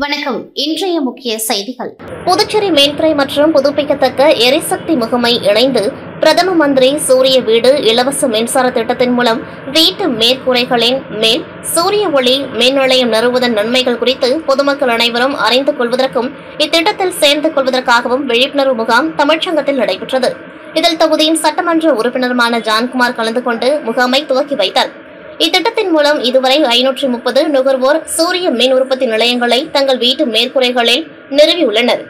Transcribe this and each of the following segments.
வணக்கம். இன்றைய முக்கிய செய்திகள். புதுச்சேரி மேல்துறை மற்றும் புதுப்பிக்கத்தக்க எரிசக்தி முகமை இணைந்து பிரதம மந்திரி சூரிய வீடு இலவச மின்சார திட்டத்தின் மூலம் வீட்டு மேற்கூரைகளின் மேல் சூரிய ஒளி மின் நிலையம் நிறுவுவதன் நன்மைகள் குறித்து பொதுமக்கள் அனைவரும் அறிந்து கொள்வதற்கும் இத்திட்டத்தில் சேர்ந்து கொள்வதற்காகவும் விழிப்புணர்வு முகாம் தமிழ்ச்சங்கத்தில் நடைபெற்றது. இதில் தொகுதியின் சட்டமன்ற உறுப்பினருமான ஜான்குமார் கலந்து கொண்டு முகாமை துவக்கி வைத்தார். இத்திட்டத்தின் மூலம் இதுவரை 530 நுகர்வோர் சூரிய மின் உற்பத்தி நிலையங்களை தங்கள் வீட்டு மேற்கூரைகளில் நிறுவியுள்ளனர்.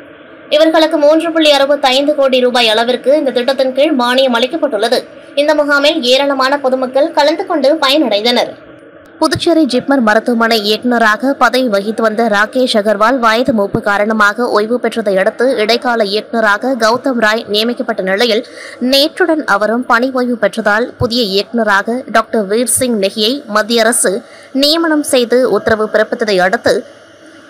இவர்களுக்கு 3.65 கோடி ரூபாய் அளவிற்கு இந்த திட்டத்தின் கீழ் மானியம் அளிக்கப்பட்டுள்ளது. இந்த முகாமில் ஏராளமான பொதுமக்கள் கலந்து கொண்டு பயனடைந்தனர். புதுச்சேரி ஜிப்மர் மருத்துவமனை இயக்குநராக பதவி வகித்து வந்த ராகேஷ் அகர்வால் வயது மூப்பு காரணமாக ஓய்வு பெற்றதை அடுத்து இடைக்கால இயக்குநராக கௌதம் ராய் நியமிக்கப்பட்ட நிலையில் நேற்றுடன் அவரும் பணி ஓய்வு பெற்றதால் புதிய இயக்குநராக டாக்டர் வீர் சிங் நெகியை மத்திய அரசு நியமனம் செய்து உத்தரவு பிறப்பித்ததை அடுத்து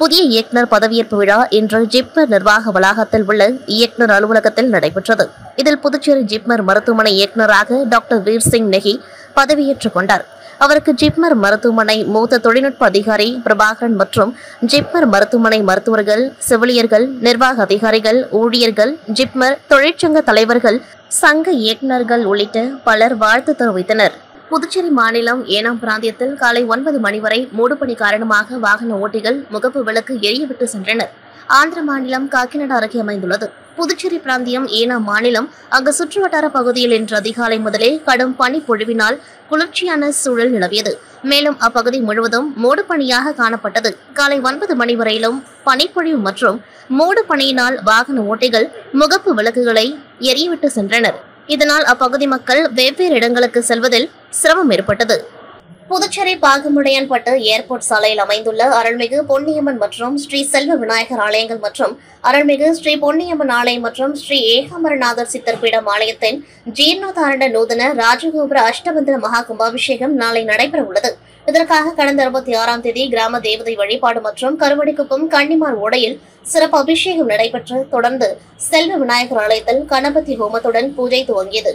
புதிய இயக்குநர் பதவியேற்பு விழா இன்று ஜிப்மர் நிர்வாக வளாகத்தில் உள்ள இயக்குநர் அலுவலகத்தில் நடைபெற்றது. இதில் புதுச்சேரி ஜிப்மர் மருத்துவமனை இயக்குநராக டாக்டர் வீர் சிங் நெகி பதவியேற்றுக் கொண்டார். அவருக்கு ஜிப்மர் மருத்துவமனை மூத்த தொழில்நுட்ப அதிகாரி பிரபாகரன் மற்றும் ஜிப்மர் மருத்துவமனை மருத்துவர்கள், செவிலியர்கள், நிர்வாக அதிகாரிகள், ஊழியர்கள், ஜிப்மர் தொழிற்சங்க தலைவர்கள், சங்க இயக்குநர்கள் உள்ளிட்ட பலர் வாழ்த்து தெரிவித்தனர். புதுச்சேரி மாநிலம் ஏனாம் பிராந்தியத்தில் காலை 9 மணி வரை மூடுபனி காரணமாக வாகன ஓட்டிகள் முகப்பு விளக்கு எரியவிட்டு சென்றனர். ஆந்திர மாநிலம் காக்கிநாடா அருகே அமைந்துள்ளது. புதுச்சேரி பிராந்தியம் ஏனாம் மாநிலம் அங்கு சுற்றுவட்டார பகுதியில் இன்று அதிகாலை முதலே கடும் பனி பொழிவினால் குளிர்ச்சியான சூழல் நிலவியது. மேலும் அப்பகுதி முழுவதும் மூடுபனியாக காணப்பட்டது. காலை 9 மணி வரையிலும் பனிப்பொழிவு மற்றும் மூடு பனியினால் வாகன ஓட்டிகள் முகப்பு விளக்குகளை எரியவிட்டு சென்றனர். இதனால் அப்பகுதி மக்கள் வெவ்வேறு இடங்களுக்கு செல்வதில் சிரமம் ஏற்பட்டது. புதுச்சேரி பாகமுடையான்பட்டு ஏர்போர்ட் சாலையில் அமைந்துள்ள அருள்மிகு பொன்னியம்மன் மற்றும் ஸ்ரீ செல்வ விநாயகர் ஆலயங்கள் மற்றும் அருள்மிகு ஸ்ரீ பொன்னியம்மன் ஆலயம் மற்றும் ஸ்ரீ ஏகாம்பரநாதர் சித்தர்பீடம் ஆலயத்தின் ஜீர்ணோத்தாரண நூதன ராஜகோபுர அஷ்டபந்தன மகா கும்பாபிஷேகம் நாளை நடைபெற உள்ளது. இதற்காக கடந்த 26ஆம் தேதி கிராம தேவதை வழிபாடு மற்றும் கருவடிக்குப்பம் கன்னிமார் ஓடையில் சிறப்பு அபிஷேகம் நடைபெற்று தொடர்ந்து செல்வ விநாயகர் ஆலயத்தில் கணபதி ஹோமத்துடன் பூஜை துவங்கியது.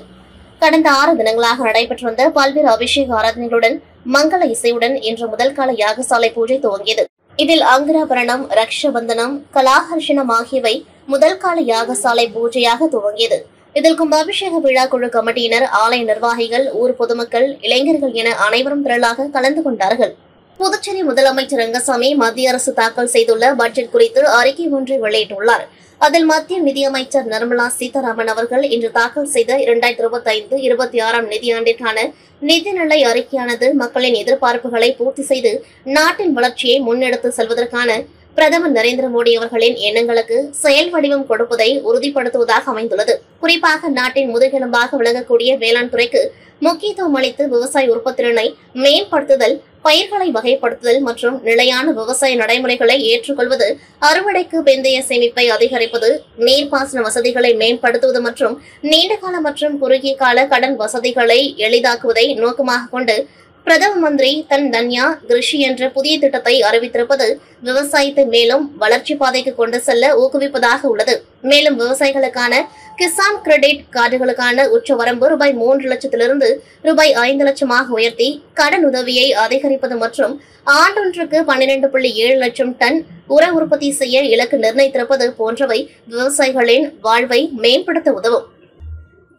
கடந்த 6 தினங்களாக நடைபெற்று வந்த பல்வேறு அபிஷேக ஆராதனைகளுடன் மங்கள இசையுடன் இன்று முதல் கால யாகசாலை பூஜை துவங்கியது. இதில் அங்குராபரணம், ரக்ஷபந்தனம், கலாஹர்ஷனம் ஆகியவை முதல் கால யாகசாலை பூஜையாக துவங்கியது. இதில் கும்பாபிஷேக விழா குழு கமிட்டியினர், ஆலய நிர்வாகிகள், ஊர் பொதுமக்கள், இளைஞர்கள் என அனைவரும் திரளாக கலந்து கொண்டார்கள். புதுச்சேரி முதலமைச்சர் ரங்கசாமி மத்திய அரசு தாக்கல் செய்துள்ள பட்ஜெட் குறித்து அறிக்கை ஒன்றை வெளியிட்டுள்ளார். அதில் மத்திய நிதியமைச்சர் நிர்மலா சீதாராமன் அவர்கள் இன்று தாக்கல் செய்த 2025-26ஆம் நிதியாண்டிற்கான நிதிநிலை அறிக்கையானது மக்களின் எதிர்பார்ப்புகளை பூர்த்தி செய்து நாட்டின் வளர்ச்சியை முன்னெடுத்து செல்வதற்கான பிரதமர் நரேந்திர மோடி அவர்களின் எண்ணங்களுக்கு செயல் வடிவம் கொடுப்பதை உறுதிப்படுத்துவதாக அமைந்துள்ளது. குறிப்பாக நாட்டின் முதுகெலும்பாக விளங்கக்கூடிய வேளாண் துறைக்கு முக்கியத்துவம் அளித்து விவசாய உற்பத்திறனை மேம்படுத்துதல், பயிர்களை வகைப்படுத்துதல் மற்றும் நிலையான விவசாய நடைமுறைகளை ஏற்றுக்கொள்வது, அறுவடைக்கு பிந்தைய சேமிப்பை அதிகரிப்பது, நீர்ப்பாசன வசதிகளை மேம்படுத்துவது மற்றும் நீண்டகால மற்றும் குறுகிய கால கடன் வசதிகளை எளிதாக்குவதை நோக்கமாக கொண்டு பிரதம மந்திரி தன் தன்யா கிருஷி என்ற புதிய திட்டத்தை அறிவித்திருப்பது விவசாயத்தை மேலும் வளர்ச்சி பாதைக்கு கொண்டு செல்ல ஊக்குவிப்பதாக உள்ளது. மேலும் விவசாயிகளுக்கான கிசான் கிரெடிட் கார்டுகளுக்கான உச்சவரம்பு ரூபாய் 3 லட்சத்திலிருந்து ரூபாய் 5 லட்சமாக உயர்த்தி கடன் உதவியை அதிகரிப்பது மற்றும் ஆண்டொன்றுக்கு 12.7 லட்சம் டன் உர உற்பத்தி செய்ய இலக்கு நிர்ணயித்திருப்பது போன்றவை விவசாயிகளின் வாழ்வை மேம்படுத்த உதவும்.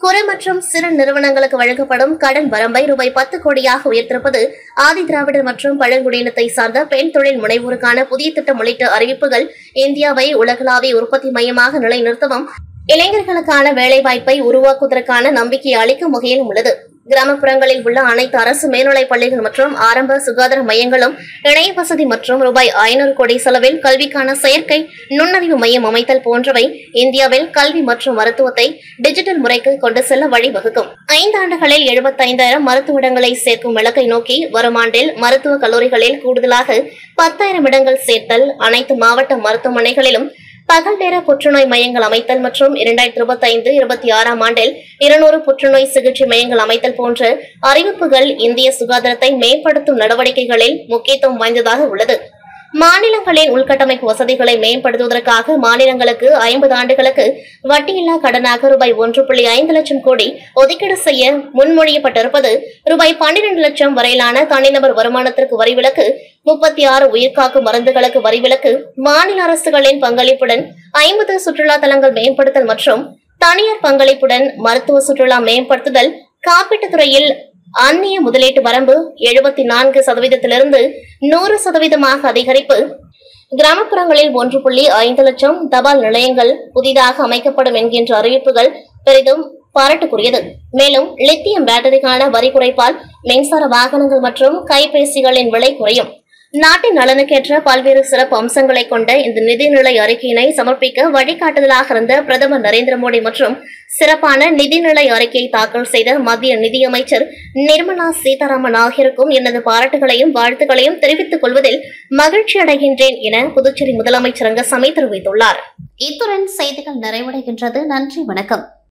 குறு மற்றும் சிறு நிறுவனங்களுக்கு வழங்கப்படும் கடன் வரம்பை ரூபாய் 10 கோடியாக உயர்த்திருப்பது, ஆதி திராவிடர் மற்றும் பழங்குடியினத்தை சார்ந்த பெண் தொழில் முனைவோருக்கான புதிய திட்டம் உள்ளிட்ட அறிவிப்புகள் இந்தியாவை உலகளாவிய உற்பத்தி மையமாக நிலைநிறுத்தவும், இளைஞர்களுக்கான வேலைவாய்ப்பை உருவாக்குவதற்கான நம்பிக்கை அளிக்கும் வகையிலும் உள்ளது. கிராமப்புறங்களில் உள்ள அனைத்து அரசு மேல்நிலைப் பள்ளிகள் மற்றும் ஆரம்ப சுகாதார மையங்களும் இணைய வசதி மற்றும் ரூபாய் 500 கோடி செலவில் கல்விக்கான செயற்கை நுண்ணறிவு மையம் அமைத்தல் போன்றவை இந்தியாவில் கல்வி மற்றும் மருத்துவத்தை டிஜிட்டல் முறைக்கு கொண்டு செல்ல வழிவகுக்கும். 5 ஆண்டுகளில் 75,000 மருத்துவ இடங்களை சேர்க்கும் இலக்கை நோக்கி வரும் ஆண்டில் மருத்துவக் கல்லூரிகளில் கூடுதலாக 10,000 இடங்கள் சேர்த்தல், அனைத்து மாவட்ட மருத்துவமனைகளிலும் பகல் நேர புற்றுநோய் மையங்கள் அமைத்தல் மற்றும் 2025-26ஆம் ஆண்டில் 200 புற்றுநோய் சிகிச்சை மையங்கள் அமைத்தல் போன்ற அறிவிப்புகள் இந்திய சுகாதாரத்தை மேம்படுத்தும் நடவடிக்கைகளில் முக்கியத்துவம் வாய்ந்ததாக உள்ளது. மாநிலங்கள் கிராமங்களின் உள்கட்டமைப்பு வசதிகளை மேம்படுத்துவதற்காக மாநிலங்களுக்கு 50 ஆண்டுகளுக்கு வட்டியில்லா கடனாக ரூபாய் 1.5 லட்சம் கோடி ஒதுக்கீடு செய்ய முன்மொழியப்பட்டிருப்பது, ரூபாய் 12 லட்சம் வரையிலான தனிநபர் வருமானத்திற்கு வரி விலக்கு, 36 உயிர்காக்கும் மருந்துகளுக்கு வரி விலக்கு, மாநில அரசுகளின் பங்களிப்புடன் 50 சுற்றுலா தலங்கள் மேம்படுத்தல் மற்றும் தனியார் பங்களிப்புடன் மருத்துவ சுற்றுலா மேம்படுத்துதல், காப்பீட்டுத் துறையில் அந்நிய முதலீட்டு வரம்பு 74% 100% அதிகரிப்பு, கிராமப்புறங்களில் 1.5 லட்சம் தபால் நிலையங்கள் புதிதாக அமைக்கப்படும் என்கின்ற அறிவிப்புகள் பெரிதும் பாராட்டுக்குரியது. மேலும் லித்தியம் பேட்டரிக்கான வரி குறைப்பால் மின்சார வாகனங்கள் மற்றும் கைபேசிகளின் விலை குறையும். நாட்டின் நலனுக்கேற்ற பல்வேறு சிறப்பு அம்சங்களை கொண்ட இந்த நிதிநிலை அறிக்கையினை சமர்ப்பிக்க வழிகாட்டுதலாக இருந்த பிரதமர் நரேந்திர மோடி மற்றும் சிறப்பான நிதிநிலை அறிக்கையை தாக்கல் செய்த மத்திய நிதியமைச்சர் நிர்மலா சீதாராமன் ஆகியோருக்கும் எனது பாராட்டுகளையும் வாழ்த்துக்களையும் தெரிவித்துக் கொள்வதில் மகிழ்ச்சி அடைகின்றேன் என புதுச்சேரி முதலமைச்சர் ரங்கசாமி தெரிவித்துள்ளார். இத்துடன் செய்திகள் நிறைவடைகின்றது. நன்றி, வணக்கம்.